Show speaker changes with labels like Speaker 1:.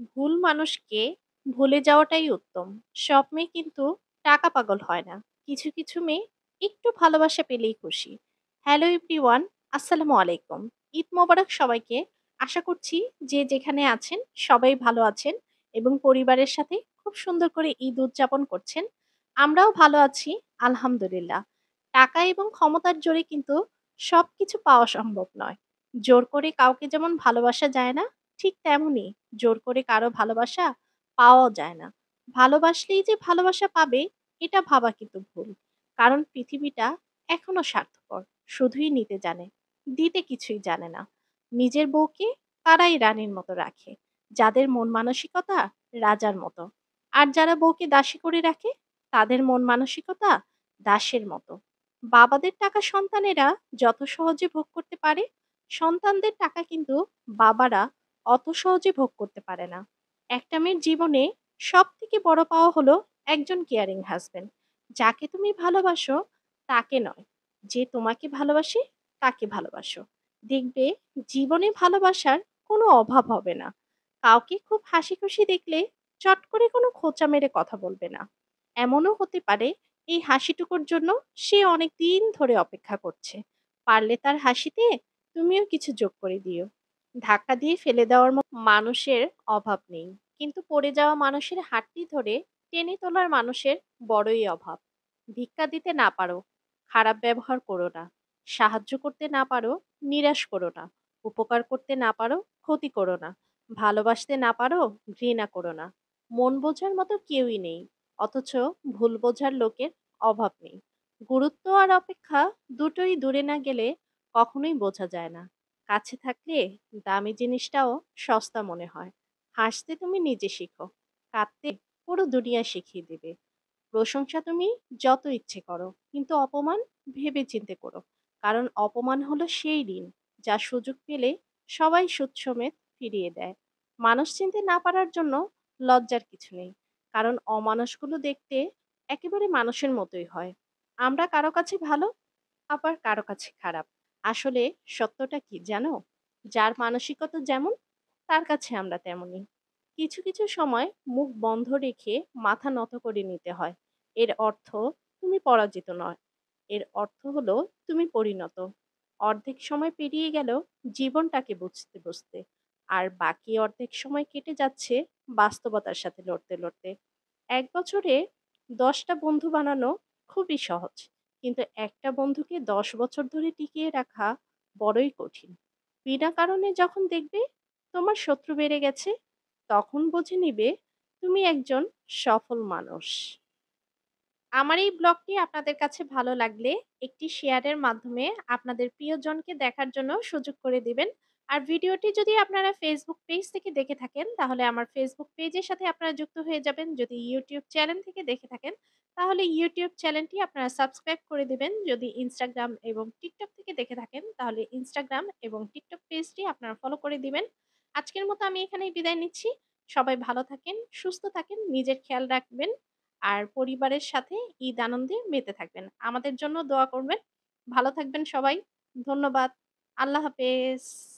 Speaker 1: ভুল মানুষকে ভুলে যাওয়াটাই উত্তম। সব মেয়ে কিন্তু টাকা পাগল হয় না। কিছু, কিছু মেয়ে একটু ভালোবাসা পেলেই খুশি। হ্যালো এভরিওয়ান, আসসালামু আলাইকুম। ঈদ মোবারক সবাইকে। আশা করছি যে যেখানে আছেন সবাই ভালো আছেন এবং পরিবারের সাথে খুব সুন্দর করে ঈদ উদযাপন করছেন। আমরাও ভালো আছি আলহামদুলিল্লাহ। টাকা এবং ক্ষমতার জোরে কিন্তু সবকিছু পাওয়া সম্ভব নয়। জোর করে কাউকে যেমন ভালোবাসা যায় না, ঠিক তেমনই জোর করে কারো ভালোবাসা পাওয়াও যায় না। ভালোবাসলেই যে ভালোবাসা পাবে এটা ভাবা কিন্তু ভুল। কারণ পৃথিবীটা এখনো স্বার্থপর। শুধুই নিতে জানে, দিতে কিছুই জানে না। নিজের বউকে তারাই রানীর মতো রাখে, যাদের মন মানসিকতা রাজার মতো। আর যারা বউকে দাসী করে রাখে তাদের মন মানসিকতা দাসের মতো। বাবাদের টাকা সন্তানেরা যত সহজে ভোগ করতে পারে, সন্তানদের টাকা কিন্তু বাবারা অত সহজে ভোগ করতে পারে না। একটা মেয়ের জীবনে সবথেকে বড় পাওয়া হলো একজন কেয়ারিং হাসব্যান্ড। যাকে তুমি ভালোবাসো তাকে নয়, যে তোমাকে ভালোবাসে তাকে ভালোবাসো। দেখবে জীবনে ভালোবাসার কোনো অভাব হবে না। কাউকে খুব হাসি খুশি দেখলে চট করে কোনো খোঁচা মেরে কথা বলবে না। এমনও হতে পারে এই হাসিটুকুর জন্য সে অনেক দিন ধরে অপেক্ষা করছে। পারলে তার হাসিতে তুমিও কিছু যোগ করে দিও। ধাক্কা দিয়ে ফেলে দেওয়ার মতো মানুষের অভাব নেই, কিন্তু পড়ে যাওয়া মানুষের হাতটি ধরে টেনে তোলার মানুষের বড়ই অভাব। ভিক্ষা দিতে না পারো, খারাপ ব্যবহার করো না। সাহায্য করতে না পারো, নিরাশ করো না। উপকার করতে না পারো, ক্ষতি করো না। ভালোবাসতে না পারো, ঘৃণা করো না। মন বোঝার মতো কেউই নেই, অথচ ভুল বোঝার লোকের অভাব নেই। গুরুত্ব আর অপেক্ষা দুটোই দূরে না গেলে কখনোই বোঝা যায় না। কাছে থাকলে দামি জিনিসটাও সস্তা মনে হয়। হাসতে তুমি নিজে শিখো, কাঁদতে পুরো দুনিয়া শিখিয়ে দেবে। প্রশংসা তুমি যত ইচ্ছে করো, কিন্তু অপমান ভেবে চিন্তে করো। কারণ অপমান হলো সেই ঋণ যা সুযোগ পেলে সবাই সুদ সমেত ফিরিয়ে দেয়। মানুষ চিনতে না পারার জন্য লজ্জার কিছু নেই, কারণ অমানুষগুলো দেখতে একেবারে মানুষের মতোই হয়। আমরা কারো কাছে ভালো, আবার কারো কাছে খারাপ। আসলে সত্যটা কি জানো? যার মানসিকতা যেমন, তার কাছে আমরা তেমনই। কিছু, কিছু সময় মুখ বন্ধ রেখে মাথা নত করে নিতে হয়। এর অর্থ তুমি পরাজিত নয়। এর অর্থ হলো তুমি পরিণত। অর্ধেক সময় পেরিয়ে গেলেও জীবনটাকে বুঝতে বুঝতে। আর বাকি অর্ধেক সময় কেটে যাচ্ছে বাস্তবতার সাথে লড়তে লড়তে। ১ বছরে ১০ টা বন্ধু বানানো খুবই সহজ। কিন্তু একটা বন্ধুকে ১০ বছর ধরে টিকিয়ে রাখা বড়ই কঠিন। বিনা কারণে যখন দেখবে তোমার শত্রু বেড়ে গেছে, তখন বুঝে নিবে তুমি একজন সফল মানুষ। আমার এই ব্লগটি আপনাদের কাছে ভালো লাগলে একটি শেয়ারের মাধ্যমে আপনাদের প্রিয়জনকে দেখার জন্য সুযোগ করে দিবেন। আর ভিডিওটি যদি আপনারা ফেসবুক পেজ থেকে দেখে থাকেন তাহলে আমার ফেসবুক পেজের সাথে আপনারা যুক্ত হয়ে যাবেন। যদি ইউটিউব চ্যানেল থেকে দেখে থাকেন তাহলে ইউটিউব চ্যানেলটি আপনারা সাবস্ক্রাইব করে দিবেন। যদি ইনস্টাগ্রাম এবং টিকটক থেকে দেখে থাকেন তাহলে ইনস্টাগ্রাম এবং টিকটক পেজটি আপনারা ফলো করে দিবেন। আজকের মতো আমি এখানেই বিদায় নিচ্ছি। সবাই ভালো থাকেন, সুস্থ থাকেন, নিজের খেয়াল রাখবেন। আর পরিবারের সাথে ঈদ আনন্দে মেতে থাকবেন। আমাদের জন্য দোয়া করবেন। ভালো থাকবেন সবাই। ধন্যবাদ। আল্লাহ হাফেজ।